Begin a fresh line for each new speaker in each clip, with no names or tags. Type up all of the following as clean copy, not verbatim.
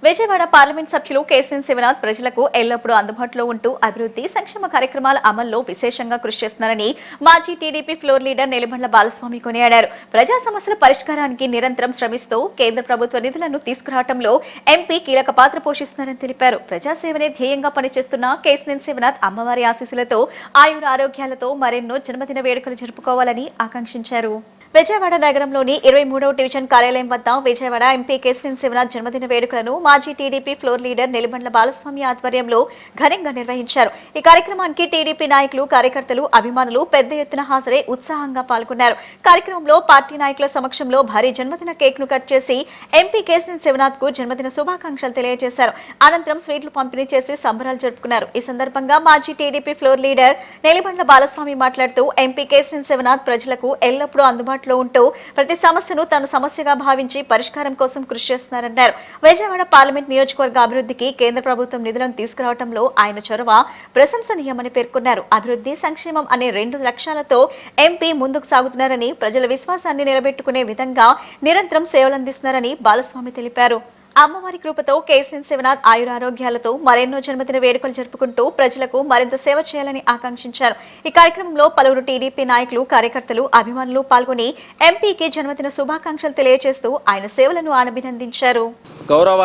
Vijayawada parliament సభ్యులు కేశినేని శివనాథ్ ప్రజలకు ఎల్లప్పుడూ అందుబాటులో ఉంటూ అభివృద్ధి సంక్షేమ కార్యక్రమాల అమల్లో విశేషంగా కృషి చేస్తున్నారని మాజీ TDP floor leader Nelibandla Balaswamy కొనియాడారు. ప్రజా సమస్యల పరిష్కారానికి నిరంతరం శ్రమిస్తూ కేంద్ర ప్రభుత్వ నిధులను తీసుకురావడంలో ఎంపీ కీలక పాత్ర పోషిస్తున్నారని తెలిపారు. ప్రజాసేవనే ధ్యేయంగా పనిచేస్తున్న కేశినేని శివనాథ్ అమ్మవారి ఆశీస్సులతో ఆయుర ఆరోగ్యాలతో మరెన్నో జన్మదిన వేడుకలు జరుపుకోవాలని ఆకాంక్షించారు. విజయవాడ నగరంలోని 23వ డివిజన్ కార్యాలయం వద్ద విజయవాడ ఎంపీ కేశినేని శివనాథ్ జన్మదిన వేడుకలను మాజీ TDP floor leader Nelibandla Balaswamy ఆధ్వర్యంలో ఘనంగా నిర్వహించారు. ఈ కార్యక్రమానికి టీడీపీ నాయకులు, కార్యకర్తలు, అభిమానులు పెద్ద ఎత్తున హాజరై ఉత్సాహంగా పాల్గొన్నారు. కార్యక్రమంలో పార్టీ నాయకుల సమక్షంలో భారీ జన్మదిన కేక్ ను కట్ చేసి ఎంపీ కేశినేని శివనాథ్ కు జన్మదిన శుభాకాంక్షలు తెలియజేశారు. అనంతరం స్వీట్లు పంపిణీ చేసి సంబరాలు జరుపుకున్నారు. ఈ సందర్భంగా మాజీ TDP floor leader Nelibandla Balaswamy మాట్లాడుతూ ఎంపీ కేశినేని శివనాథ్ ప్రజలకు ఎల్లప్పుడూ అందుబాటులో ఉంటూ ప్రతి సమస్యను తన సమస్యగా భావించి పరిష్కారం కోసం కృషి చేస్తున్నారన్నారు. విజయవాడ పార్లమెంట్ నియోజకవర్గ అభివృద్ధికి కేంద్ర ప్రభుత్వం నిధులను తీసుకురావడంలో ఆయన చొరవ ప్రశంసనీయమని పేర్కొన్నారు. అభివృద్ధి, సంక్షేమం అనే 2 లక్ష్యాలతో ఎంపీ ముందుకు సాగుతున్నారని, ప్రజల విశ్వాసాన్ని నిలబెట్టుకునే విధంగా నిరంతరం సేవలందిస్తున్నారని బాలస్వామి తెలిపారు. అమ్మవారి కృపతో కేశినేని శివనాథ్ ఆయురారోగ్యాలతో మరెన్నో జన్మదిన వేడుకలు జరుపుకుంటూ ప్రజలకు మరింత సేవ చేయాలని ఆకాంక్షించారు. ఈ కార్యక్రమంలో పలువురు టీడీపీ నాయకులు, కార్యకర్తలు, అభిమానులు పాల్గొని ఎంపీకి జన్మదిన శుభాకాంక్షలు తెలియజేస్తూ ఆయన సేవలను అభినందించారు.
గౌరవ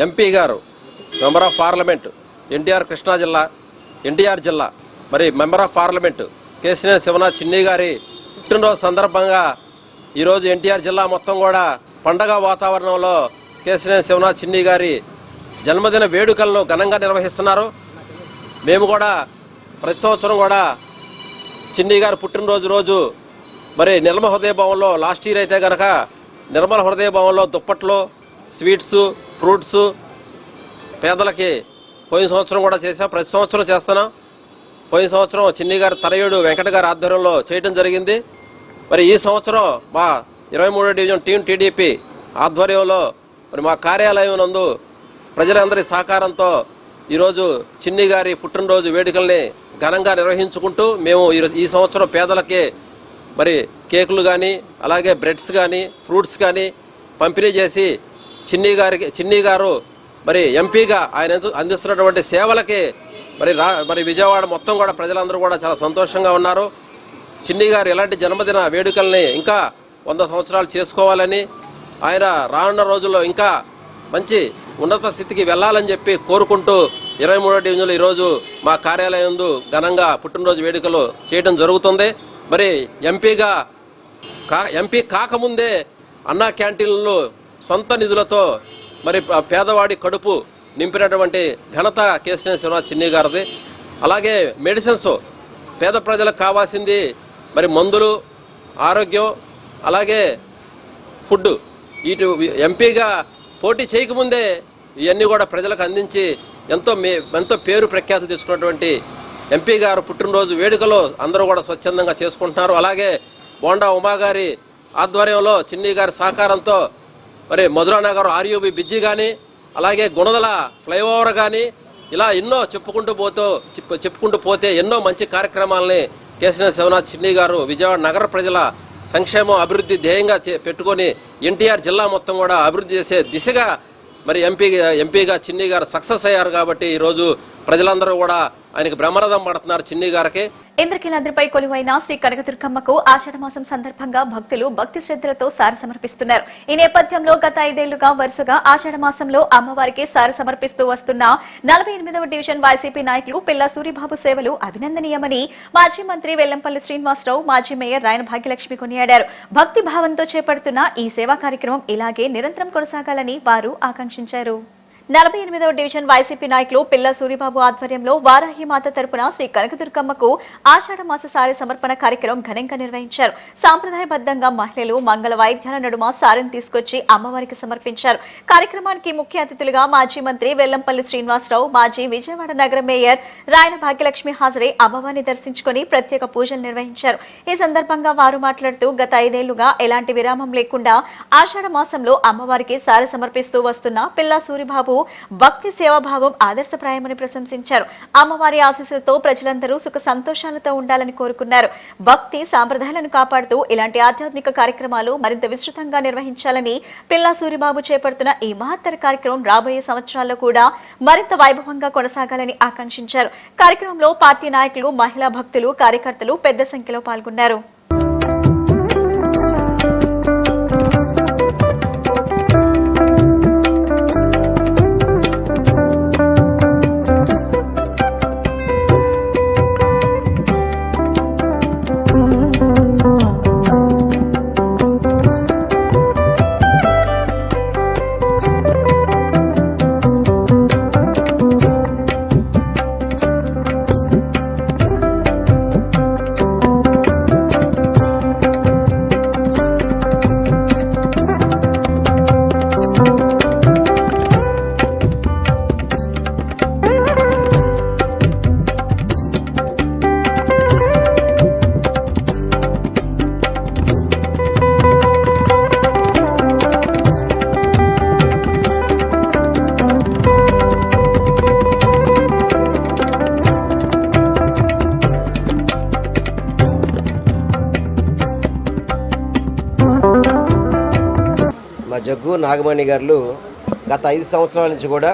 ఎంపీ గారు, member of parliament NTR Krishna జిల్లా, ఎన్టీఆర్ జిల్లా, మరి member of parliament Kesineni Sivanath Chinni గారి పుట్టినరోజు సందర్భంగా ఈరోజు ఎన్టీఆర్ జిల్లా మొత్తం కూడా పండగ వాతావరణంలో కేశినేని శివనాథ్ చిన్ని గారి జన్మదిన వేడుకలను ఘనంగా నిర్వహిస్తున్నారు. మేము కూడా ప్రతి సంవత్సరం కూడా చిన్ని గారి పుట్టినరోజు రోజు మరి నిర్మల హృదయ భవన్లో, లాస్ట్ ఇయర్ అయితే కనుక నిర్మల హృదయ భవన్లో దుప్పట్లు, స్వీట్స్, ఫ్రూట్స్ పేదలకి పోయిన సంవత్సరం కూడా చేసాం, ప్రతి సంవత్సరం చేస్తున్నాం. పోయిన సంవత్సరం చిన్ని గారి తనయుడు వెంకట గారి ఆధ్వర్యంలో చేయడం జరిగింది. మరి ఈ సంవత్సరం మా 23వ డివిజన్ టీం టీడీపీ ఆధ్వర్యంలో మరి మా కార్యాలయం నందు ప్రజలందరి సహకారంతో ఈరోజు చిన్ని గారి పుట్టినరోజు వేడుకల్ని ఘనంగా నిర్వహించుకుంటూ మేము ఈ సంవత్సరం పేదలకి మరి కేకులు కానీ, అలాగే బ్రెడ్స్ కానీ, ఫ్రూట్స్ కానీ పంపిణీ చేసి చిన్ని గారు మరి ఎంపీగా ఆయన అందిస్తున్నటువంటి సేవలకి మరి విజయవాడ మొత్తం కూడా ప్రజలందరూ కూడా చాలా సంతోషంగా ఉన్నారు. చిన్ని గారు ఎలాంటి జన్మదిన వేడుకల్ని ఇంకా 100 సంవత్సరాలు చేసుకోవాలని, ఆయన రానున్న రోజుల్లో ఇంకా మంచి ఉన్నత స్థితికి వెళ్ళాలని చెప్పి కోరుకుంటూ 23వ డివిజన్లో ఈరోజు మా కార్యాలయం ఘనంగా పుట్టినరోజు వేడుకలు చేయడం జరుగుతుంది. మరి ఎంపీ కాకముందే అన్నా క్యాంటీన్లు సొంత నిధులతో మరి పేదవాడి కడుపు నింపినటువంటి ఘనత కేశినేని శివనాథ్ చిన్ని గారిది. అలాగే మెడిసిన్స్ పేద ప్రజలకు కావాల్సింది మరి మందులు, ఆరోగ్యం, అలాగే ఫుడ్, ఇటు ఎంపీగా పోటీ చేయకముందే ఇవన్నీ కూడా ప్రజలకు అందించి ఎంతో పేరు ప్రఖ్యాతులు తెచ్చుకున్నటువంటి ఎంపీ గారు పుట్టినరోజు వేడుకలు అందరూ కూడా స్వచ్ఛందంగా చేసుకుంటున్నారు. అలాగే బోండా ఉమాగారి ఆధ్వర్యంలో చిన్ని గారి సహకారంతో మరి మధురానగర్ ఆర్యూబీ బ్రిడ్జి కానీ, అలాగే గుణదల ఫ్లైఓవర్ కానీ, ఇలా ఎన్నో చెప్పుకుంటూ పోతే ఎన్నో మంచి కార్యక్రమాలని కేశినేని శివనాథ్ చిన్ని గారు విజయవాడ నగర ప్రజల సంక్షేమం, అభివృద్ధి ధ్యేయంగా పెట్టుకొని ఎన్టీఆర్ జిల్లా మొత్తం కూడా అభివృద్ధి చేసే దిశగా మరి ఎంపీగా చిన్ని గారు సక్సెస్ అయ్యారు. కాబట్టి ఈరోజు ప్రజలందరూ కూడా ఆయనకి బ్రహ్మరథం పడుతున్నారు చిన్ని గారికి.
ఇంద్రకీలాద్రిపై కొలువైన శ్రీ కనకదుర్గమ్మకు ఆషాఢమాసం సందర్భంగా భక్తులు భక్తి శ్రద్ధలతో సారి సమర్పిస్తున్నారు. ఈ నేపథ్యంలో గత 5 ఏళ్లుగా వరుసగా ఆషాఢమాసంలో అమ్మవారికి సారి సమర్పిస్తూ వస్తున్న 48వ డివిజన్ వైసీపీ నాయకులు పిల్ల సూరిబాబు సేవలు అభినందనీయమని మాజీ మంత్రి వెల్లంపల్లి శ్రీనివాసరావు, మాజీ మేయర్ రాయన భాగ్యలక్ష్మి కొనియాడారు. భక్తి భావంతో చేపడుతున్న ఈ సేవా కార్యక్రమం ఇలాగే నిరంతరం కొనసాగాలని వారు ఆకాంక్షించారు. 48వ డివిజన్ వైసీపీ నాయకులు పిల్ల సూరిబాబు ఆధ్వర్యంలో వారాహి మాత తరపున శ్రీ కనకదుర్గమ్మకు ఆషాఢ మాస సారి సమర్పణ కార్యక్రమం ఘనంగా నిర్వహించారు. సాంప్రదాయబద్ధంగా మహిళలు మంగళ వాయిద్యాల నడుమ సారిని తీసుకొచ్చి అమ్మవారికి సమర్పించారు. కార్యక్రమానికి ముఖ్య అతిథులుగా మాజీ మంత్రి వెల్లంపల్లి శ్రీనివాసరావు, మాజీ విజయవాడ నగర మేయర్ రాయన భాగ్యలక్ష్మి హాజరై అమ్మవారిని దర్శించుకుని ప్రత్యేక పూజలు నిర్వహించారు. ఈ సందర్భంగా వారు మాట్లాడుతూ గత 5 ఏళ్లుగా ఎలాంటి విరామం లేకుండా ఆషాఢ మాసంలో అమ్మవారికి సారి సమర్పిస్తూ వస్తున్న పిల్ల సూరిబాబు భక్తి సేవాభావం ఆదర్శప్రాయమని ప్రశంసించారు. అమ్మవారి ఆశీస్సులతో ప్రజలందరూ సుఖ సంతోషాలతో ఉండాలని కోరుకున్నారు. భక్తి సాంప్రదాయాలను కాపాడుతూ ఇలాంటి ఆధ్యాత్మిక కార్యక్రమాలు మరింత విస్తృతంగా నిర్వహించాలని పిల్లా సూరిబాబు చేపడుతున్న ఈ మహత్తర కార్యక్రమం రాబోయే సంవత్సరాల్లో కూడా మరింత వైభవంగా కొనసాగాలని ఆకాంక్షించారు. కార్యక్రమంలో పార్టీ నాయకులు, మహిళా భక్తులు, కార్యకర్తలు పెద్ద సంఖ్యలో పాల్గొన్నారు.
మా జగ్గు నాగమణి గారు గత 5 సంవత్సరాల నుంచి కూడా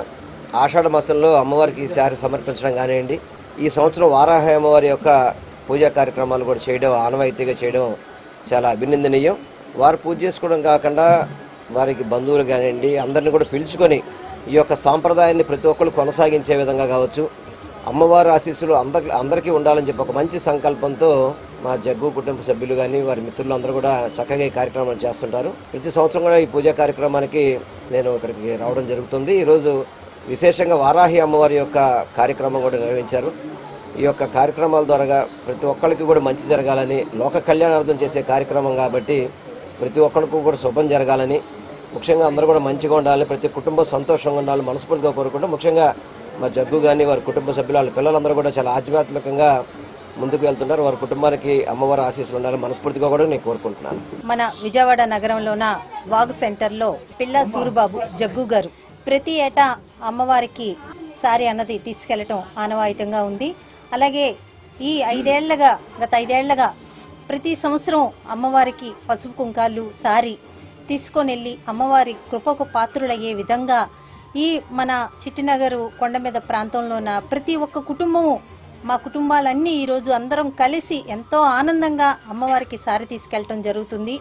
ఆషాఢ మాసంలో అమ్మవారికి శారీ సమర్పించడం కానివ్వండి, ఈ సంవత్సరం వారాహి అమ్మవారి యొక్క పూజా కార్యక్రమాలు కూడా చేయడం, ఆనవాయితీగా చేయడం చాలా అభినందనీయం. వారు పూజ చేసుకోవడం కాకుండా వారికి బంధువులు కానివ్వండి అందరిని కూడా పిలుచుకొని ఈ యొక్క సాంప్రదాయాన్ని ప్రతి ఒక్కరు కొనసాగించే విధంగా కావచ్చు, అమ్మవారి ఆశీస్సులు అందరికీ ఉండాలని చెప్పి ఒక మంచి సంకల్పంతో మా జగ్గు కుటుంబ సభ్యులు కానీ వారి మిత్రులు అందరూ కూడా చక్కగా ఈ కార్యక్రమాలు చేస్తుంటారు. ప్రతి సంవత్సరం కూడా ఈ పూజా కార్యక్రమానికి నేను ఇక్కడికి రావడం జరుగుతుంది. ఈరోజు విశేషంగా వారాహి అమ్మవారి యొక్క కార్యక్రమం కూడా నిర్వహించారు. ఈ యొక్క కార్యక్రమాల ద్వారా ప్రతి ఒక్కరికి కూడా మంచి జరగాలని, లోక కళ్యాణార్థం చేసే కార్యక్రమం కాబట్టి ప్రతి ఒక్కరికి కూడా శుభం జరగాలని, ముఖ్యంగా అందరూ కూడా మంచిగా ఉండాలని, ప్రతి కుటుంబం సంతోషంగా ఉండాలని మనస్ఫూర్తిగా కోరుకుంటూ, ముఖ్యంగా మా జగ్గు కానీ వారి కుటుంబ సభ్యులు వాళ్ళ పిల్లలందరూ కూడా చాలా ఆధ్యాత్మికంగా ముందుకు వెళ్తున్నారు. వారి కుటుంబానికి అమ్మవారి ఆశీస్సులు ఉండాలని మనస్ఫూర్తిగా కూడా నేను కోరుకుంటున్నాను.
మన విజయవాడ నగరంలోన వాగు సెంటర్లో పిల్లా సూరిబాబు జగ్గు గారు ప్రతి ఏటా అమ్మవారికి సారీ అన్నది తీసుకెళ్లటం ఆనవాయితీగా ఉంది. అలాగే ఈ గత ఐదేళ్లగా ప్రతి సంవత్సరం అమ్మవారికి పసుపు కుంకాలు సారీ తీసుకొని వెళ్ళి అమ్మవారి కృపకు పాత్రులయ్యే విధంగా ఈ మన చిట్టినగరు కొండ మీద ప్రాంతంలోన ప్రతి ఒక్క కుటుంబము, మా కుటుంబాలన్నీ ఈరోజు అందరం కలిసి ఎంతో ఆనందంగా అమ్మవారికి సారి తీసుకెళ్లటం జరుగుతుంది.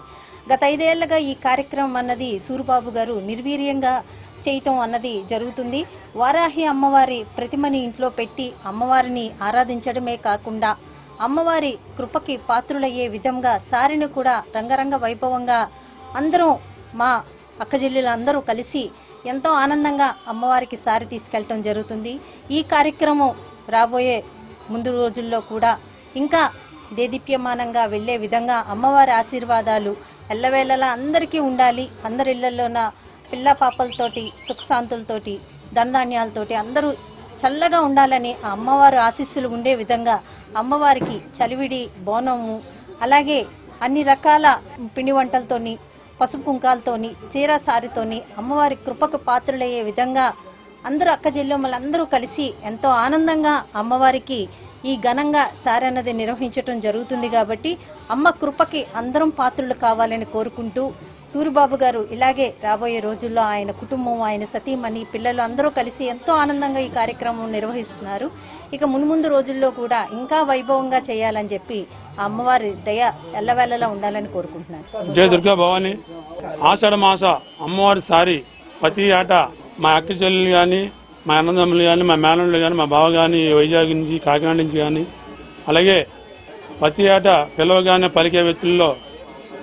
గత 5 ఏళ్లుగా ఈ కార్యక్రమం అన్నది సూరిబాబు గారు నిర్వీర్యంగా చేయటం అన్నది జరుగుతుంది. వారాహి అమ్మవారి ప్రతిమని ఇంట్లో పెట్టి అమ్మవారిని ఆరాధించడమే కాకుండా అమ్మవారి కృపకి పాత్రులయ్యే విధంగా సారిని కూడా రంగరంగ వైభవంగా అందరం మా అక్కజెల్లెలు అందరూ కలిసి ఎంతో ఆనందంగా అమ్మవారికి సారి తీసుకెళ్లటం జరుగుతుంది. ఈ కార్యక్రమం రాబోయే ముందు రోజుల్లో కూడా ఇంకా దేదీప్యమానంగా వెళ్లే విధంగా అమ్మవారి ఆశీర్వాదాలు ఎల్లవేళలా అందరికీ ఉండాలి. అందరి ఇళ్లలోన పిల్ల పాపలతోటి సుఖశాంతులతోటి ధనధాన్యాలతోటి అందరూ చల్లగా ఉండాలని ఆ అమ్మవారి ఆశీస్సులు ఉండే విధంగా అమ్మవారికి చలివిడి బోనము, అలాగే అన్ని రకాల పిండి వంటలతోని, పసుపు కుంకాలతోని, చీర సారితోని అమ్మవారి కృపకు పాత్రులయ్యే విధంగా అందరూ అక్కజెల్లెమ్మలందరూ కలిసి ఎంతో ఆనందంగా అమ్మవారికి ఈ ఘనంగా సారి అన్నది నిర్వహించడం జరుగుతుంది. కాబట్టి అమ్మ కృపకి అందరం పాత్రులు కావాలని కోరుకుంటూ సూరిబాబు గారు ఇలాగే రాబోయే రోజుల్లో ఆయన కుటుంబం, ఆయన సతీమణి, పిల్లలు అందరూ కలిసి ఎంతో ఆనందంగా ఈ కార్యక్రమం నిర్వహిస్తున్నారు. ఇక మున్ముందు రోజుల్లో కూడా ఇంకా వైభవంగా చేయాలని చెప్పి ఆ అమ్మవారి దయ ఎల్లవేళలా ఉండాలని కోరుకుంటున్నాను.
జయ దుర్గా భవాని. ఆషాఢ మాస అమ్మవారి సారి ప్రతి ఏటా మా అక్క చెల్లెలు కానీ, మా అన్నదమ్ములు కానీ, మా మేనళ్ళు కానీ, మా బావ కానీ వైజాగ్ నుంచి, కాకినాడ నుంచి కానీ, అలాగే ప్రతి ఏటా పిలవగానే పలికే వ్యక్తుల్లో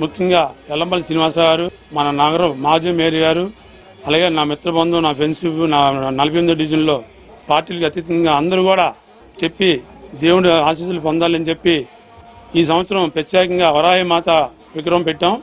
ముఖ్యంగా ఎల్లంపల్లి శ్రీనివాసరావు గారు, మన నగరం మాజీ మేయర్ గారు, అలాగే నా మిత్రబంధువు, నా ఫ్రెండ్షిప్, నా 48 డివిజన్లో పార్టీలకు అతీతంగా అందరూ కూడా చెప్పి దేవుడి ఆశీస్సులు పొందాలని చెప్పి ఈ సంవత్సరం ప్రత్యేకంగా వరాహి మాత విగ్రహం పెట్టాం.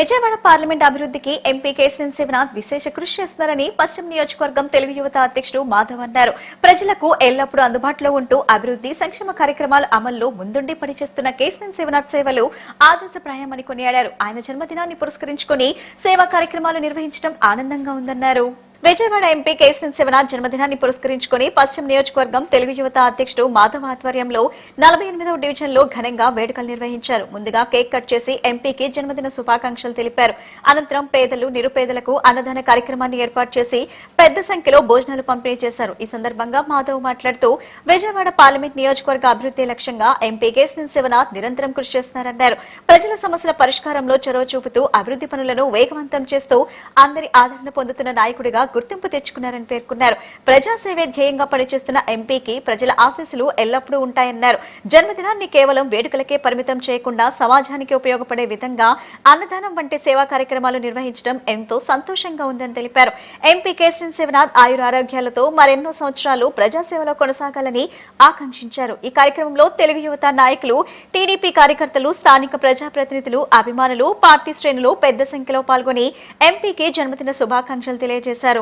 విజయవాడ పార్లమెంట్ అభివృద్ధికి ఎంపీ కేశినేని శివనాథ్ విశేష కృషి చేస్తున్నారని పశ్చిమ నియోజకవర్గం తెలుగు యువత అధ్యక్షుడు మాధవ్ అన్నారు. ప్రజలకు ఎల్లప్పుడూ అందుబాటులో ఉంటూ అభివృద్ధి సంక్షేమ కార్యక్రమాల అమల్లో ముందుండి పనిచేస్తున్న కేశినేని శివనాథ్ సేవలు ఆదర్శప్రాయమని కొనియాడారు. ఆయన జన్మదినాన్ని పురస్కరించుకుని సేవా కార్యక్రమాలు నిర్వహించడం ఆనందంగా ఉందన్నారు. విజయవాడ ఎంపీ కేశినేని శివనాథ్ జన్మదినాన్ని పురస్కరించుకుని పశ్చిమ నియోజకవర్గం తెలుగు యువత అధ్యక్షుడు మాధవ్ ఆధ్వర్యంలో 48వ డివిజన్లో ఘనంగా వేడుకలు నిర్వహించారు. ముందుగా కేక్ కట్ చేసి ఎంపీకి జన్మదిన శుభాకాంక్షలు తెలిపారు. అనంతరం పేదలు నిరుపేదలకు అన్నదాన కార్యక్రమాన్ని ఏర్పాటు చేసి పెద్ద సంఖ్యలో భోజనాలు పంపిణీ చేశారు. ఈ సందర్భంగా మాధవ్ మాట్లాడుతూ విజయవాడ పార్లమెంట్ నియోజకవర్గ అభివృద్ధి లక్ష్యంగా ఎంపీ కేశినేని శివనాథ్ నిరంతరం కృషి చేస్తున్నారన్నారు. ప్రజల సమస్యల పరిష్కారంలో చొరవ చూపుతూ అభివృద్ధి పనులను వేగవంతం చేస్తూ అందరి ఆదరణ పొందుతున్న నాయకుడిగా గుర్తింపు తెచ్చుకున్నారని పేర్కొన్నారు. ప్రజాసేవే ధ్యేయంగా పనిచేస్తున్న ఎంపీకి ప్రజల ఆశీస్సులు ఎల్లప్పుడూ ఉంటాయన్నారు. జన్మదినాన్ని కేవలం వేడుకలకే పరిమితం చేయకుండా సమాజానికి ఉపయోగపడే విధంగా అన్నదానం వంటి సేవా కార్యక్రమాలు నిర్వహించడం ఎంతో సంతోషంగా ఉందని తెలిపారు. ఎంపీ కేశినేని శివనాథ్ ఆయురారోగ్యాలతో మరెన్నో సంవత్సరాలు ప్రజాసేవలో కొనసాగాలని ఆకాంక్షించారు. ఈ కార్యక్రమంలో తెలుగు యువత నాయకులు, టీడీపీ కార్యకర్తలు, స్థానిక ప్రజాప్రతినిధులు, అభిమానులు, పార్టీ శ్రేణులు పెద్ద సంఖ్యలో పాల్గొని ఎంపీకి జన్మదిన శుభాకాంక్షలు తెలియజేశారు.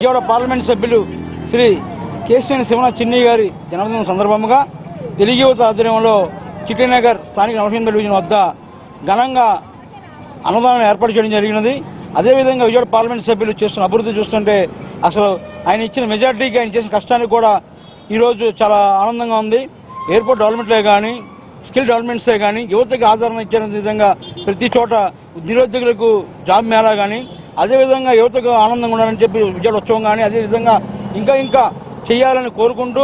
విజయవాడ పార్లమెంట్ సభ్యులు శ్రీ కేశినేని శివనాథ్ చిన్ని గారి జన్మదినం సందర్భంగా తెలుగు యువత ఆధ్వర్యంలో చిట్టినగర్ స్థానిక 48వ డివిజన్ వద్ద ఘనంగా అన్నదానం ఏర్పాటు చేయడం జరిగినది. అదేవిధంగా విజయవాడ పార్లమెంట్ సభ్యులు చేస్తున్న అభివృద్ధి చూస్తుంటే అసలు ఆయన ఇచ్చిన మెజార్టీకి ఆయన చేసిన కష్టానికి కూడా ఈరోజు చాలా ఆనందంగా ఉంది. ఎయిర్పోర్ట్ డెవలప్మెంట్లే కానీ, స్కిల్ డెవలప్మెంట్సే కానీ, యువతకి ఆదరణ ఇచ్చే విధంగా ప్రతి చోట నిరుద్యోగులకు జాబ్ మేళా కానీ, అదేవిధంగా యువతకు ఆనందంగా ఉండాలని చెప్పి విజయవాడ ఉత్సవం కానీ అదేవిధంగా ఇంకా చేయాలని కోరుకుంటూ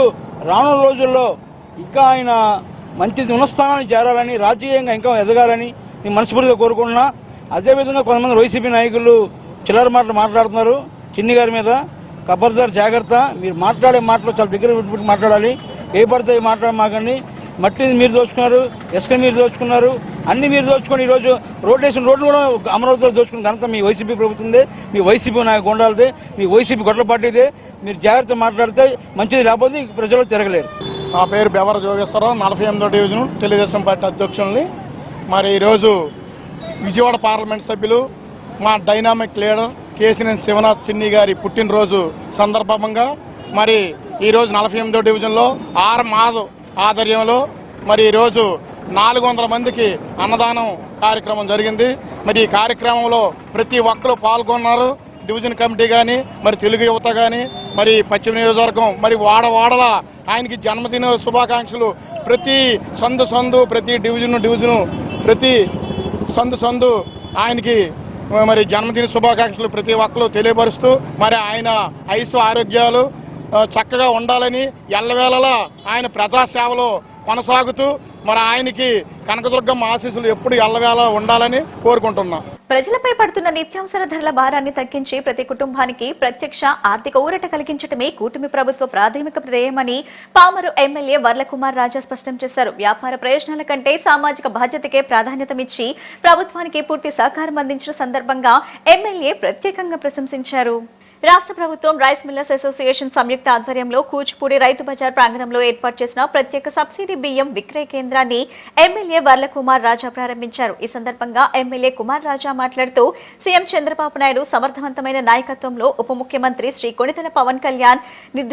రానున్న రోజుల్లో ఇంకా ఆయన మంచి ఉన్నస్థానాన్ని చేరాలని, రాజకీయంగా ఇంకా ఎదగాలని నేను మనస్ఫూర్తిగా కోరుకుంటున్నా. అదేవిధంగా కొంతమంది వైసీపీ నాయకులు చిల్లర మాటలు మాట్లాడుతున్నారు చిన్ని గారి మీద. ఖబర్దార్, జాగ్రత్త. మీరు మాట్లాడే మాటలు చాలా దగ్గర పెట్టి మాట్లాడాలి. ఏ పడితే మాట్లాడమాకండి. మట్టిని మీరు దోచుకున్నారు, ఇసుక మీరు దోచుకున్నారు, అన్ని మీరు దోచుకొని ఈరోజు రోడ్డు కూడా అమరావతిలో దోచుకున్న ఘనత మీ వైసీపీ ప్రభుత్వందే, మీ వైసీపీ నాయకు ఉండాలిదే, మీ వైసీపీ గొడవ పార్టీదే. మీరు జాగ్రత్త మాట్లాడితే మంచిది, రాబోతే ప్రజలు తిరగలేరు.
నా పేరు బెవర జోగేశ్వరరావు, 48వ డివిజన్ తెలుగుదేశం పార్టీ అధ్యక్షుల్ని. మరి ఈరోజు విజయవాడ పార్లమెంట్ సభ్యులు మా డైనామిక్ లీడర్ కేశినేని శివనాథ్ చిన్ని గారి పుట్టినరోజు సందర్భంగా మరి ఈరోజు 48వ డివిజన్లో ఆర్ మాధవ్ ఆధ్వర్యంలో మరి ఈరోజు 400 మందికి అన్నదానం కార్యక్రమం జరిగింది. మరి ఈ కార్యక్రమంలో ప్రతి ఒక్కరు పాల్గొన్నారు. డివిజన్ కమిటీ కానీ, మరి తెలుగు యువత కానీ, మరి పశ్చిమ నియోజకవర్గం, మరి వాడవాడల ఆయనకి జన్మదిన శుభాకాంక్షలు. ప్రతి సందు ప్రతి డివిజను ప్రతి సందు ఆయనకి మరి జన్మదిన శుభాకాంక్షలు ప్రతి ఒక్కరు తెలియపరుస్తూ మరి ఆయన ఐసు ఆరోగ్యాలు చక్కగా ఉండాలని, ఎల్లవేళలా ఆయన ప్రజాసేవలో కొనసాగుతూ మరి ఆయనకి కనకదుర్గమ్మ ఆశీస్సులు ఎప్పుడు ఎల్లవేళ ఉండాలని కోరుకుంటున్నాం.
ప్రజలపై పడుతున్న నిత్యావసర ధరల భారాన్ని తగ్గించి ప్రతి కుటుంబానికి ప్రత్యక్ష ఆర్థిక ఊరట కలిగించడమే కూటమి ప్రభుత్వ ప్రాథమిక ధ్యేయమని పామరు ఎమ్మెల్యే వర్లకుమార్ రాజా స్పష్టం చేశారు. వ్యాపార ప్రయోజనాల కంటే సామాజిక బాధ్యతకే ప్రాధాన్యతమిచ్చి ప్రభుత్వానికి పూర్తి సహకారం అందించిన సందర్భంగా ఎమ్మెల్యే ప్రత్యేకంగా ప్రశంసించారు. రాష్ట్ర ప్రభుత్వం రైస్ మిల్లర్స్ అసోసియేషన్ సంయుక్త ఆధ్వర్యంలో కూచిపూడి రైతు బజార్ ప్రాంగణంలో ఏర్పాటు చేసిన ప్రత్యేక సబ్సిడీ బియ్యం విక్రయ కేంద్రాన్ని ఎమ్మెల్యే వర్లకుమార్ రాజా ప్రారంభించారు. ఈ సందర్భంగా ఎమ్మెల్యే కుమార్ రాజా మాట్లాడుతూ సీఎం చంద్రబాబు నాయుడు సమర్థవంతమైన నాయకత్వంలో ఉప ముఖ్యమంత్రి శ్రీ కొణిదెల పవన్ కళ్యాణ్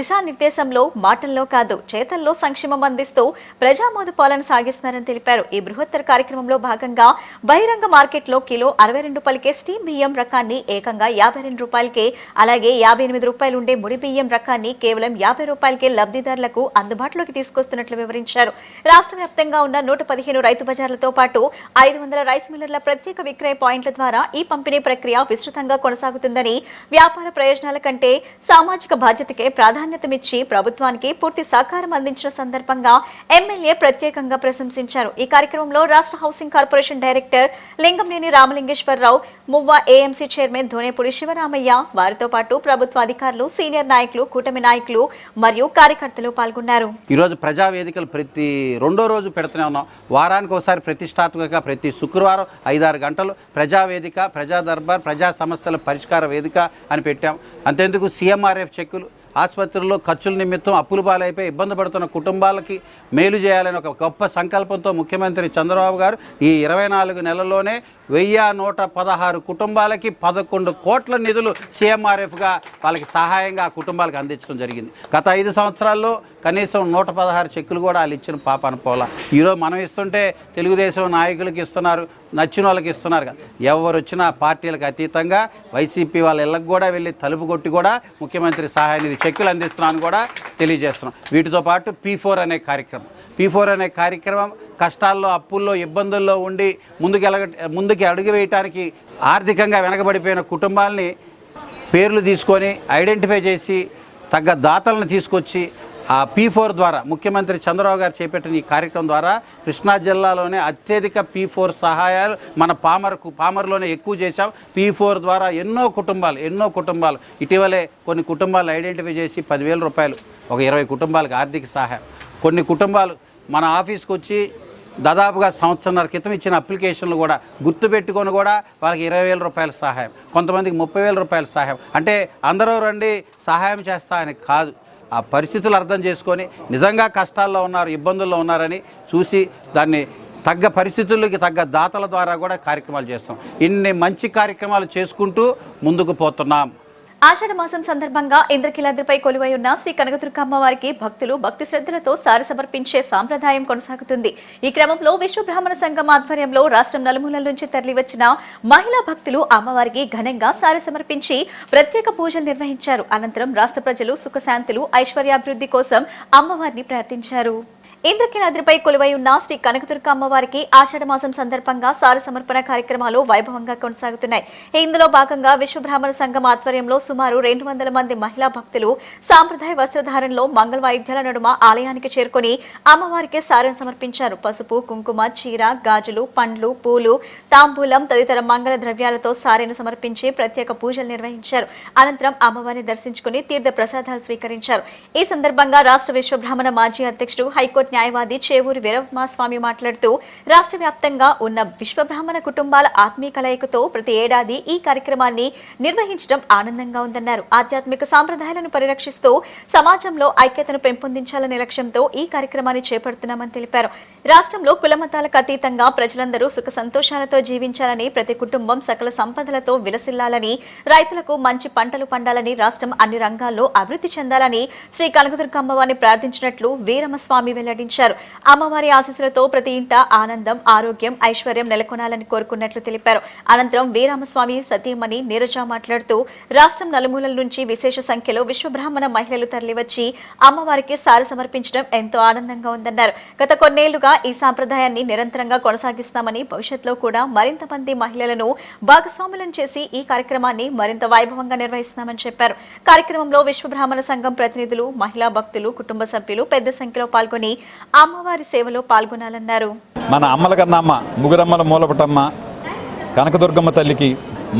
దిశానిర్దేశంలో మాటల్లో కాదు చేతల్లో సంక్షేమం అందిస్తూ ప్రజామోద పాలన సాగిస్తున్నారని తెలిపారు. ఈ బృహత్తర కార్యక్రమంలో భాగంగా బహిరంగ మార్కెట్లో కిలో 62 రూపాయలకే స్టీమ్ బియ్యం రకాన్ని ఏకంగా 52 రూపాయలకే, అలాగే 58 రూపాయలు ఉండే ముడి బియ్యం రకాన్ని కేవలం 50 రూపాయలకే లబ్ధిదారులకు అందుబాటులోకి తీసుకొస్తున్నట్లు వివరించారు. రాష్ట్ర వ్యాప్తంగా ఉన్న 115 రైతు బజార్లతో పాటు 500 రైస్ మిల్లర్ల ప్రత్యేక విక్రయ పాయింట్ల ద్వారా ఈ పంపిణీ ప్రక్రియ విస్తృతంగా కొనసాగుతుందని, వ్యాపార ప్రయోజనాల కంటే సామాజిక బాధ్యతకే ప్రాధాన్యతమిచ్చి ప్రభుత్వానికి పూర్తి సహకారం అందించిన సందర్భంగా ఎమ్మెల్యే ప్రత్యేకంగా ప్రశంసించారు. ఈ కార్యక్రమంలో రాష్ట్ర housing corporation director Lingamneni Ramalingeswararao, Muvva AMC chairman Dhonepudi Sivaramaiah, వారితో పాటు ప్రభుత్వ అధికారులు, సీనియర్ నాయకులు, కూటమి నాయకులు మరియు కార్యకర్తలు పాల్గొన్నారు.
ఈరోజు ప్రజా వేదికలు ప్రతి రెండో రోజు పెడుతూనే ఉన్నాం. వారానికి ఒకసారి ప్రతిష్టాత్మకంగా ప్రతి శుక్రవారం 5-6 గంటలు ప్రజా వేదిక, ప్రజా దర్బార్, ప్రజా సమస్యల పరిష్కార వేదిక అని పెట్టాం. అంతేందుకు సీఎంఆర్ఎఫ్ చెక్కులు, ఆసుపత్రుల్లో ఖర్చుల నిమిత్తం అప్పుల పాలైపోయి ఇబ్బంది పడుతున్న కుటుంబాలకి మేలు చేయాలని ఒక గొప్ప సంకల్పంతో ముఖ్యమంత్రి చంద్రబాబు గారు ఈ 24 నెలల్లోనే 1116 కుటుంబాలకి 11 కోట్ల నిధులు CMRFగా వాళ్ళకి సహాయంగా ఆ కుటుంబాలకు అందించడం జరిగింది. గత 5 సంవత్సరాల్లో కనీసం 116 చెక్కులు కూడా వాళ్ళు ఇచ్చిన పాప అనుకోవాలా. ఈరోజు మనం ఇస్తుంటే తెలుగుదేశం నాయకులకి ఇస్తున్నారు, నచ్చిన వాళ్ళకి ఇస్తున్నారు కదా. ఎవరు వచ్చినా పార్టీలకు అతీతంగా వైసీపీ వాళ్ళ ఇళ్ళకి కూడా వెళ్ళి తలుపు కొట్టి కూడా ముఖ్యమంత్రి సహాయ నిధి చెక్కులు అందిస్తున్నాను కూడా తెలియజేస్తున్నాం. వీటితో పాటు P4 అనే కార్యక్రమం కష్టాల్లో, అప్పుల్లో, ఇబ్బందుల్లో ఉండి ముందుకి అడుగు వేయటానికి ఆర్థికంగా వెనకబడిపోయిన కుటుంబాలని పేర్లు తీసుకొని ఐడెంటిఫై చేసి తగ్గ దాతలను తీసుకొచ్చి ఆ P4 ద్వారా ముఖ్యమంత్రి చంద్రబాబు గారు చేపట్టిన ఈ కార్యక్రమం ద్వారా కృష్ణా జిల్లాలోనే అత్యధిక P4 సహాయాలు మన పామర్లోనే ఎక్కువ చేశాం. P4 ద్వారా ఎన్నో కుటుంబాలు ఇటీవలే కొన్ని కుటుంబాలు ఐడెంటిఫై చేసి 10,000 రూపాయలు ఒక 20 కుటుంబాలకు ఆర్థిక సహాయం. కొన్ని కుటుంబాలు మన ఆఫీస్కి వచ్చి దాదాపుగా సంవత్సరాల క్రితం ఇచ్చిన అప్లికేషన్లు కూడా గుర్తుపెట్టుకొని కూడా వాళ్ళకి 20,000 రూపాయల సహాయం, కొంతమందికి 30,000 రూపాయల సహాయం. అంటే అందరూ రండి సహాయం చేస్తా అని కాదు, ఆ పరిస్థితులు అర్థం చేసుకొని నిజంగా కష్టాల్లో ఉన్నారు, ఇబ్బందుల్లో ఉన్నారని చూసి దాన్ని తగ్గ పరిస్థితులకి తగ్గ దాతల ద్వారా కూడా కార్యక్రమాలు చేస్తాం. ఇన్ని మంచి కార్యక్రమాలు చేసుకుంటూ ముందుకు పోతున్నాం.
ఆషాఢ మాసం సందర్భంగా ఇంద్రకీలాద్రిపై కొలువై ఉన్న శ్రీ కనకదుర్గ అమ్మవారికి భక్తులు భక్తి శ్రద్ధలతో సారి సమర్పించే సాంప్రదాయం కొనసాగుతుంది. ఈ క్రమంలో విశ్వ బ్రాహ్మణ సంఘం ఆధ్వర్యంలో రాష్ట్రం నలుమూలల నుంచి తరలివచ్చిన మహిళా భక్తులు అమ్మవారికి ఘనంగా సారి సమర్పించి ప్రత్యేక పూజలు నిర్వహించారు. అనంతరం రాష్ట్ర ప్రజలు సుఖశాంతులు, ఐశ్వర్యాభివృద్ధి కోసం అమ్మవారిని ప్రార్థించారు. ఇంద్రకీలాద్రిపై కొలువై ఉన్న శ్రీ కనకదుర్గ అమ్మవారికి ఆషాఢ మాసం సందర్భంగా సారి సమర్పణ కార్యక్రమాలు వైభవంగా కొనసాగుతున్నాయి. ఇందులో భాగంగా విశ్వ బ్రాహ్మణ సంఘం ఆధ్వర్యంలో సుమారు 200 మంది మహిళా భక్తులు సాంప్రదాయ వస్త్రధారణలో మంగళ వాయిద్యాల నడుమ ఆలయానికి చేరుకుని అమ్మవారికి సారిని సమర్పించారు. పసుపు, కుంకుమ, చీర, గాజులు, పండ్లు, పూలు, తాంబూలం తదితర మంగళ ద్రవ్యాలతో సారిని సమర్పించి ప్రత్యేక పూజలు నిర్వహించారు. అనంతరం అమ్మవారిని దర్శించుకుని తీర్థ ప్రసాదాలు స్వీకరించారు. ఈ సందర్భంగా రాష్ట్ర విశ్వ బ్రాహ్మణ మాజీ అధ్యక్షుడు, హైకోర్టు న్యాయవాది చేవూరి వీరబ్రహ్మస్వామి మాట్లాడుతూ రాష్ట్ర వ్యాప్తంగా ఉన్న విశ్వ బ్రాహ్మణ కుటుంబాల ఆత్మీయ కలయికతో ప్రతి ఏడాది ఈ కార్యక్రమాన్ని నిర్వహించడం ఆనందంగా ఉందన్నారు. ఆధ్యాత్మిక సాంప్రదాయాలను పరిరక్షిస్తూ సమాజంలో ఐక్యతను పెంపొందించాలనే లక్ష్యంతో ఈ కార్యక్రమాన్ని చేపడుతున్నామని తెలిపారు. రాష్ట్రంలో కులమతాలకు అతీతంగా ప్రజలందరూ సుఖ సంతోషాలతో జీవించాలని, ప్రతి కుటుంబం సకల సంపదలతో విలసిల్లాలని, రైతులకు మంచి పంటలు పండాలని, రాష్ట్రం అన్ని రంగాల్లో అభివృద్ధి చెందాలని శ్రీ కనకదుర్గ అమ్మవారిని ప్రార్థించినట్లు వీరమ్మస్వామి వెల్లడించారు. అమ్మవారి ఆశీస్సులతో ప్రతి ఇంట ఆనందం, ఆరోగ్యం, ఐశ్వర్యం నెలకొనాలని కోరుకున్నట్లు తెలిపారు. అనంతరం వీరామస్వామి సతీమణి నీరజ మాట్లాడుతూ రాష్ట్రం నలుమూలల నుంచి విశేష సంఖ్యలో విశ్వ బ్రాహ్మణ మహిళలు తరలివచ్చి అమ్మవారికి సారి సమర్పించడం ఎంతో ఆనందంగా ఉందన్నారు. గత కొన్నేళ్లుగా ఈ సాంప్రదాయాన్ని నిరంతరంగా కొనసాగిస్తామని, భవిష్యత్తులో కూడా మరింత మంది మహిళలను భాగస్వాములను చేసి ఈ కార్యక్రమాన్ని మరింత వైభవంగా నిర్వహిస్తామని చెప్పారు. కార్యక్రమంలో విశ్వ బ్రాహ్మణ సంఘం ప్రతినిధులు, మహిళా భక్తులు, కుటుంబ సభ్యులు పెద్ద సంఖ్యలో పాల్గొని అమ్మవారి సేవలో పాల్గొనాలన్నారు.
మన అమ్మల కన్నమ్మ, ముగురమ్మల మూలపటమ్మ కనకదుర్గమ్మ తల్లికి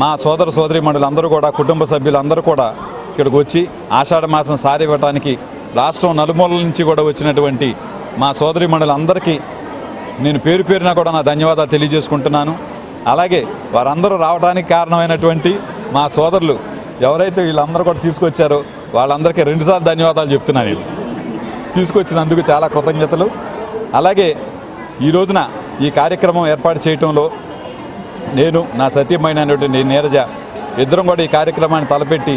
మా సోదర సోదరీమణులు అందరూ కూడా, కుటుంబ సభ్యులందరూ కూడా ఇక్కడికి వచ్చి ఆషాఢ మాసం సారి ఇవ్వటానికి రాష్ట్రం నలుమూలల నుంచి కూడా వచ్చినటువంటి మా సోదరీమణులందరికీ నేను పేరు పేరున కూడా నా ధన్యవాదాలు తెలియజేసుకుంటున్నాను. అలాగే వారందరూ రావడానికి కారణమైనటువంటి మా సోదరులు ఎవరైతే వీళ్ళందరూ కూడా తీసుకొచ్చారో వాళ్ళందరికీ 2 సార్లు ధన్యవాదాలు చెప్తున్నాను. తీసుకొచ్చినందుకు చాలా కృతజ్ఞతలు. అలాగే ఈ రోజున ఈ కార్యక్రమం ఏర్పాటు చేయటంలో నేను, నా సతీమైనటువంటి నీరజ ఇద్దరం కూడా ఈ కార్యక్రమాన్ని తలపెట్టి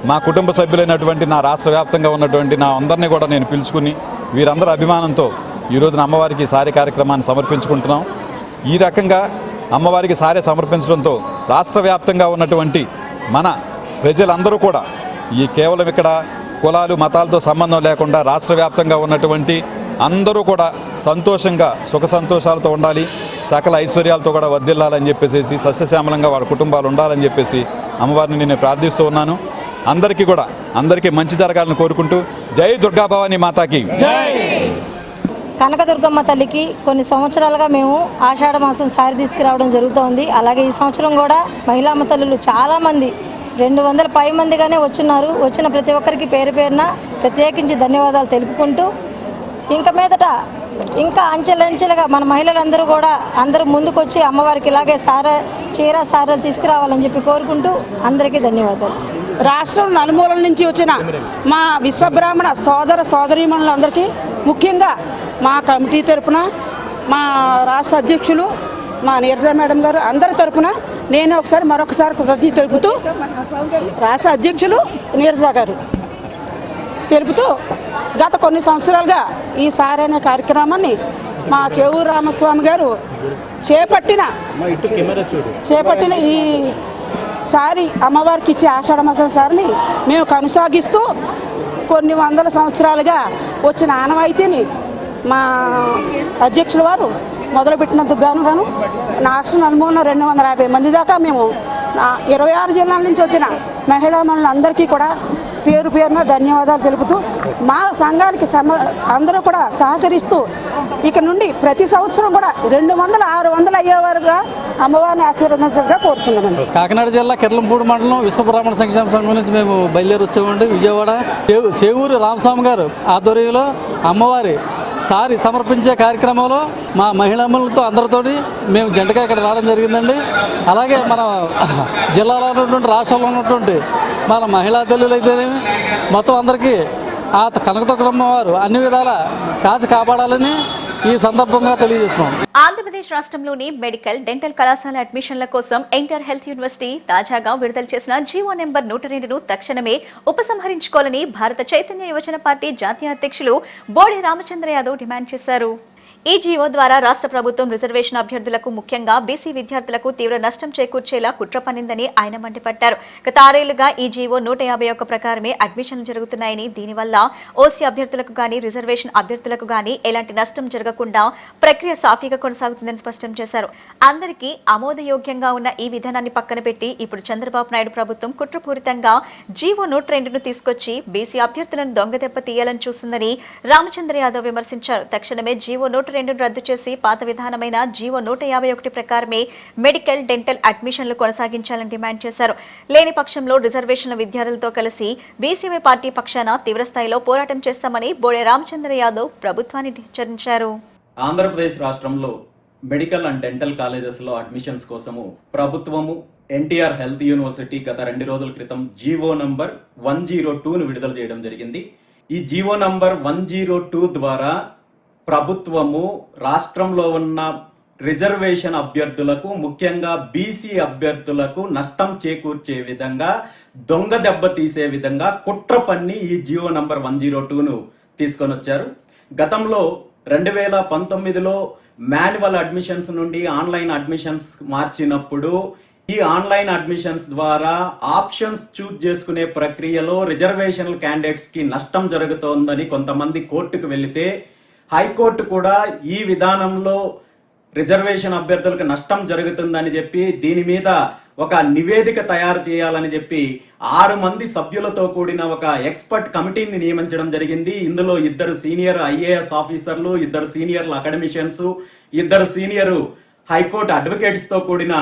మా కుటుంబ సభ్యులైనటువంటి నా రాష్ట్ర వ్యాప్తంగా ఉన్నటువంటి నా అందరినీ కూడా నేను పిలుచుకుని వీరందరూ అభిమానంతో ఈ రోజున అమ్మవారికి సారీ కార్యక్రమాన్ని సమర్పించుకుంటున్నాం. ఈ రకంగా అమ్మవారికి సారీ సమర్పించడంతో రాష్ట్ర వ్యాప్తంగా ఉన్నటువంటి మన ప్రజలందరూ కూడా ఈ కేవలం ఇక్కడ కులాలు మతాలతో సంబంధం లేకుండా రాష్ట్ర వ్యాప్తంగా ఉన్నటువంటి అందరూ కూడా సంతోషంగా సుఖ సంతోషాలతో ఉండాలి, సకల ఐశ్వర్యాలతో కూడా వర్ధిల్లాలని చెప్పేసి, సస్యశ్యామలంగా వాళ్ళ కుటుంబాలు ఉండాలని చెప్పేసి అమ్మవారిని నేను ప్రార్థిస్తూ ఉన్నాను. అందరికీ మంచి జరగాలని కోరుకుంటూ జై దుర్గా భవానీ మాతాకి జై.
కనకదుర్గమ్మ తల్లికి కొన్ని సంవత్సరాలుగా మేము ఆషాఢ మాసం సారి తీసుకురావడం జరుగుతోంది. అలాగే ఈ సంవత్సరం కూడా మహిళామ్మ తల్లులు చాలామంది 200 పై మందిగానే వచ్చున్నారు. వచ్చిన ప్రతి ఒక్కరికి పేరు పేరున ప్రత్యేకించి ధన్యవాదాలు తెలుపుకుంటూ ఇంకా మీదట ఇంకా అంచెలంచెలుగా మన మహిళలందరూ కూడా అందరూ ముందుకొచ్చి అమ్మవారికి ఇలాగే చీర సారెలు తీసుకురావాలని చెప్పి కోరుకుంటూ అందరికీ ధన్యవాదాలు.
రాష్ట్రం నలుమూలల నుంచి వచ్చిన మా విశ్వబ్రాహ్మణ సోదర సోదరీమణులందరికీ, ముఖ్యంగా మా కమిటీ తరపున మా రాష్ట్ర అధ్యక్షులు మా నీరజ మేడం గారు అందరి తరపున నేను మరొకసారి కృతజ్ఞత తెలుపుతూ రాష్ట్ర అధ్యక్షులు నీరజ గారు తెలుపుతూ గత కొన్ని సంవత్సరాలుగా ఈ సార్ అనే కార్యక్రమాన్ని మా చేవూరు రామస్వామి గారు చేపట్టిన ఈ సారి అమ్మవారికి ఇచ్చే ఆషాఢ మాసం సారిని మేము కొనసాగిస్తూ కొన్ని వందల సంవత్సరాలుగా వచ్చిన ఆనవాయితీని మా అధ్యక్షుల వారు మొదలుపెట్టినందుకు గాను రాష్ట్ర నలుమూలన 250 మంది దాకా మేము 26 జిల్లాల నుంచి వచ్చిన మహిళా మనులందరికీ కూడా పేరు పేరున ధన్యవాదాలు తెలుపుతూ మా సంఘానికి అందరూ కూడా సహకరిస్తూ ఇక నుండి ప్రతి సంవత్సరం కూడా 200, 600 అయ్యేవారుగా అమ్మవారిని ఆశీర్వదించగా కోరుచున్నామండి.
కాకినాడ జిల్లా కిర్లంపూడి మండలం విశ్వబ్రాహ్మణ సంక్షేమ సంఘం నుంచి మేము బయలుదేరి వచ్చామండి. విజయవాడ చేవూరు రామస్వామి గారు ఆధ్వర్యంలో అమ్మవారి సారి సమర్పించే కార్యక్రమంలో మా మహిళామణులతో అందరితోటి మేము జంటగా ఇక్కడ రావడం జరిగిందండి. అలాగే మన జిల్లాలో ఉన్నటువంటి రాష్ట్రంలో ఉన్నటువంటి మన మహిళా తల్లులు అయితేనేమి మొత్తం అందరికీ ఆ కనకదుర్గమ్మ వారు అన్ని విధాలా కాచి కాపాడాలని ఈ సందర్భంగా తెలియజేస్తున్నాం.
ఆంధ్రప్రదేశ్ రాష్ట్రంలోని మెడికల్, డెంటల్ కళాశాల అడ్మిషన్ల కోసం ఎన్టీఆర్ హెల్త్ యూనివర్సిటీ తాజాగా విడుదల చేసిన జీవో నెంబర్ 102ను తక్షణమే ఉపసంహరించుకోవాలని భారత చైతన్య యువజన పార్టీ జాతీయ అధ్యక్షులు బోడే రామచంద్ర యాదవ్ డిమాండ్ చేశారు. ఈ జీవో ద్వారా రాష్ట్ర ప్రభుత్వం రిజర్వేషన్ అభ్యర్థులకు, ముఖ్యంగా బీసీ విద్యార్థులకు తీవ్ర నష్టం చేకూర్చేలా కుట్ర పన్నిందని ఆయన మండిపడ్డారు. గత 6 ఏళ్లుగా ఈ జీవో 151 ప్రకారమే అడ్మిషన్లు జరుగుతున్నాయని, దీనివల్ల ఓసీ అభ్యర్థులకు గానీ, రిజర్వేషన్ అభ్యర్థులకు గానీ ఎలాంటి నష్టం జరగకుండా ప్రక్రియ సాఫీగా కొనసాగుతుందని స్పష్టం చేశారు. అందరికీ ఆమోదయోగ్యంగా ఉన్న ఈ విధానాన్ని పక్కన పెట్టి ఇప్పుడు చంద్రబాబు నాయుడు ప్రభుత్వం కుట్రపూరితంగా జీవో 102ను తీసుకొచ్చి బీసీ అభ్యర్థులను దొంగదెబ్బ తీయాలని చూస్తుందని రామచంద్ర యాదవ్ విమర్శించారు. తక్షణమే జీవో 102ను రద్దు చేసి పాత విధానమైన జీవో 151 ప్రకారమే మెడికల్, డెంటల్ అడ్మిషన్లు కొనసాగించాలని డిమాండ్ చేశారు. లేని పక్షంలో రిజర్వేషన్ల విద్యార్థులతో కలిసి బీసీవై పార్టీ పక్షాన తీవ్రస్థాయిలో పోరాటం చేస్తామని బోడే రామచంద్ర యాదవ్ ప్రభుత్వాన్ని హెచ్చరించారు.
ఆంధ్రప్రదేశ్ రాష్ట్రంలో మెడికల్ అండ్ డెంటల్ కాలేజెస్లో అడ్మిషన్స్ కోసము ప్రభుత్వము ఎన్టీఆర్ హెల్త్ యూనివర్సిటీ గత 2 రోజుల క్రితం జీవో నంబర్ 102ను విడుదల చేయడం జరిగింది. ఈ జీవో నంబర్ 102 ద్వారా ప్రభుత్వము రాష్ట్రంలో ఉన్న రిజర్వేషన్ అభ్యర్థులకు, ముఖ్యంగా బీసీ అభ్యర్థులకు నష్టం చేకూర్చే విధంగా, దొంగ దెబ్బ తీసే విధంగా కుట్ర పన్ని ఈ జీవో నంబర్ 102ను తీసుకొని వచ్చారు. గతంలో 2019లో మాన్యువల్ అడ్మిషన్స్ నుండి ఆన్లైన్ అడ్మిషన్స్ మార్చినప్పుడు ఈ ఆన్లైన్ అడ్మిషన్స్ ద్వారా ఆప్షన్స్ చూజ్ చేసుకునే ప్రక్రియలో రిజర్వేషనల్ క్యాండిడేట్స్ కి నష్టం జరుగుతోందని కొంతమంది కోర్టుకు వెళితే హైకోర్టు కూడా ఈ విధానంలో రిజర్వేషన్ అభ్యర్థులకు నష్టం జరుగుతుందని చెప్పి దీని మీద ఒక నివేదిక తయారు చేయాలని చెప్పి 6 మంది సభ్యులతో కూడిన ఒక ఎక్స్పర్ట్ కమిటీని నియమించడం జరిగింది. ఇందులో 2 సీనియర్ ఐఏఎస్ ఆఫీసర్లు, 2 senior academicians, 2 senior high court advocates తో కూడిన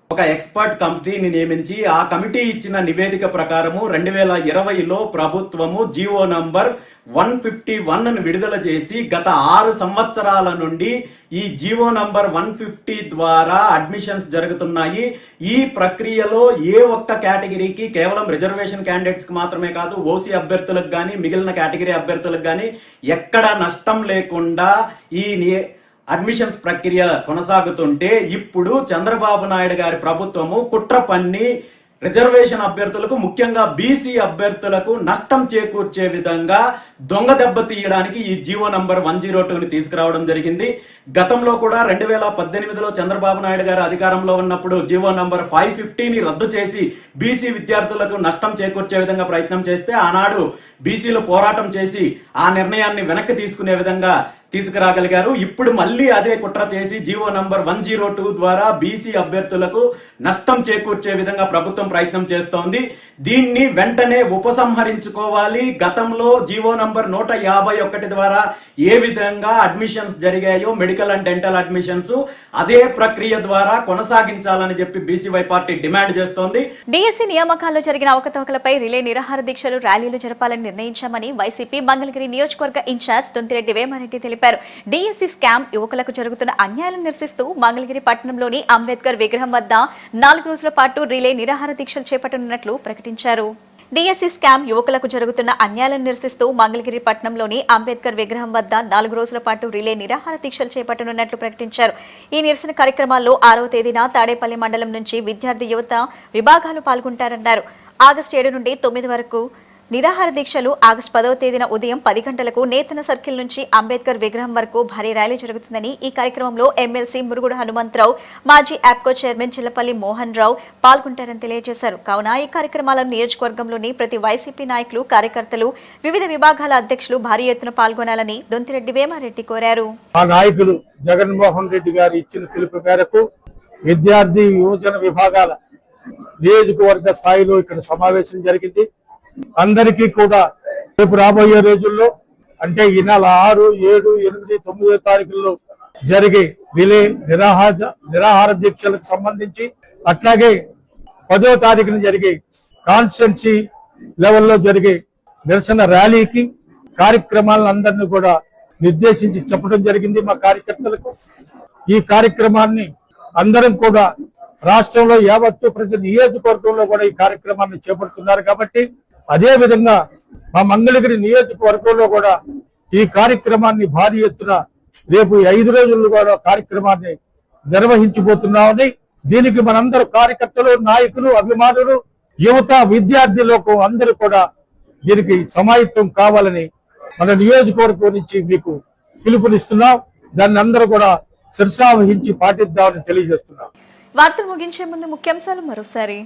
ఒక ఎక్స్పర్ట్ కమిటీని నియమించి ఆ కమిటీ ఇచ్చిన నివేదిక ప్రకారము 2020లో ప్రభుత్వము జీవో నంబర్ 151ను విడుదల చేసి గత 6 సంవత్సరాల నుండి ఈ జీవో నంబర్ 150 ద్వారా అడ్మిషన్స్ జరుగుతున్నాయి. ఈ ప్రక్రియలో ఏ ఒక్క కేటగిరీకి, కేవలం రిజర్వేషన్ క్యాండిడేట్స్ కి మాత్రమే కాదు, ఓసీ అభ్యర్థులకు కానీ మిగిలిన కేటగిరీ అభ్యర్థులకు కానీ ఎక్కడ నష్టం లేకుండా ఈ అడ్మిషన్స్ ప్రక్రియ కొనసాగుతుంటే ఇప్పుడు చంద్రబాబు నాయుడు గారి ప్రభుత్వము కుట్ర పన్ని రిజర్వేషన్ అభ్యర్థులకు, ముఖ్యంగా బీసీ అభ్యర్థులకు నష్టం చేకూర్చే విధంగా దొంగ దెబ్బ తీయడానికి ఈ జీవో నంబర్ 102ని తీసుకురావడం జరిగింది. గతంలో కూడా 2018లో చంద్రబాబు నాయుడు గారు అధికారంలో ఉన్నప్పుడు జీవో నంబర్ 550ని రద్దు చేసి బీసీ విద్యార్థులకు నష్టం చేకూర్చే విధంగా ప్రయత్నం చేస్తే ఆనాడు బీసీలు పోరాటం చేసి ఆ నిర్ణయాన్ని వెనక్కి తీసుకునే విధంగా తీసుకురాగలిగారు. ఇప్పుడు మళ్ళీ అదే కుట్ర చేసి జీవో నంబర్ 102 ద్వారా బీసీ అభ్యర్థులకు నష్టం చేకూర్చే విధంగా ప్రభుత్వం ప్రయత్నం చేస్తోంది. దీన్ని వెంటనే ఉపసంహరించుకోవాలి. గతంలో జీవో నంబర్ 151 ద్వారా ఏ విధంగా అడ్మిషన్స్ జరిగాయో మెడికల్ అండ్ డెంటల్ అడ్మిషన్స్ అదే ప్రక్రియ ద్వారా కొనసాగించాలని చెప్పి బీసీవై పార్టీ డిమాండ్ చేస్తోంది.
డిఎస్సీ నియామకాల్లో జరిగిన అవకతవకలపై రిలే నిరాహార దీక్షలు, ర్యాలీలు జరపాలని నిర్ణయించామని వైసీపీ మంగళగిరి నియోజకవర్గ ఇన్ఛార్జ్ దొంతిరెడ్డి వేమారెడ్డి తెలిపారు. డిఎస్సీ స్కామ్, యువకులకు జరుగుతున్న అన్యాయాలను నిరసిస్తూ మంగళగిరి పట్టణంలోని అంబేద్కర్ విగ్రహం వద్ద 4 రోజుల పాటు రిలే నిరాహార దీక్షలు చేపట్టనున్నట్లు ప్రకటించారు. డిఎస్సి స్కామ్ యువకులకు జరుగుతున్న అన్యాయాలను నిరసిస్తూ మంగళగిరి పట్టణంలోని అంబేద్కర్ విగ్రహం వద్ద 4 రోజుల పాటు రిలే నిరాహార దీక్షలు చేపట్టనున్నట్లు ప్రకటించారు. ఈ నిరసన కార్యక్రమాల్లో 6వ తేదీన తాడేపల్లి మండలం నుంచి విద్యార్థి యువత విభాగాలు పాల్గొంటారన్నారు. ఆగస్టు 7 నుండి 9 వరకు నిరాహార దీక్షలు. ఆగస్టు 10వ తేదీన ఉదయం 10 గంటలకు నేతన సర్కిల్ నుంచి అంబేద్కర్ విగ్రహం వరకు భారీ ర్యాలీ జరుగుతుందని, ఈ కార్యక్రమంలో ఎమ్మెల్సీ మురుగుడు హనుమంతరావు, మాజీ యాప్కో చైర్మన్ చిల్లపల్లి మోహన్ రావు పాల్గొంటారని తెలియజేశారు. కావున ఈ కార్యక్రమాలను నియోజకవర్గంలోని ప్రతి వైసీపీ నాయకులు, కార్యకర్తలు, వివిధ విభాగాల అధ్యక్షులు భారీ ఎత్తున పాల్గొనాలని దొంతిరెడ్డి వేమారెడ్డి కోరారు.
ఆ నాయకులు జగన్మోహన్ రెడ్డి గారు ఇచ్చిన పిలుపు మేరకు విద్యార్థి యువజన విభాగాల నియోజకవర్గ స్థాయిలో ఇక్కడ సమావేశం జరిగింది. అందరికీ కూడా రేపు రాబోయే రోజుల్లో అంటే ఈ నెల 6, 7, 8, 9 తారీఖుల్లో జరిగే రిలే నిరాహార దీక్షలకు సంబంధించి, అట్లాగే 10వ తారీఖున జరిగే కాన్స్టిట్యున్సీ లెవెల్లో జరిగే నిరసన ర్యాలీకి కార్యక్రమాలందరినీ కూడా నిర్దేశించి చెప్పడం జరిగింది మా కార్యకర్తలకు. ఈ కార్యక్రమాన్ని అందరం కూడా రాష్ట్రంలో యావత్తు ప్రతి నియోజకవర్గంలో కూడా ఈ కార్యక్రమాన్ని చేపడుతున్నారు. కాబట్టి అదే విధంగా మా మంగళగిరి నియోజకవర్గంలో కూడా ఈ కార్యక్రమాన్ని భారీ ఎత్తున రేపు 5 రోజుల్లో కూడా కార్యక్రమాన్ని నిర్వహించబోతున్నామని, దీనికి మనందరూ కార్యకర్తలు, నాయకులు, అభిమానులు, యువత, విద్యార్థి లోకం అందరూ కూడా దీనికి సమాయత్తం కావాలని మన నియోజకవర్గం నుంచి మీకు పిలుపునిస్తున్నాం. దాన్ని అందరూ కూడా శిరసావహించి పాటిద్దామని తెలియజేస్తున్నాం.
వార్తలు ముగించే ముందు ముఖ్యాంశాలు మరోసారి.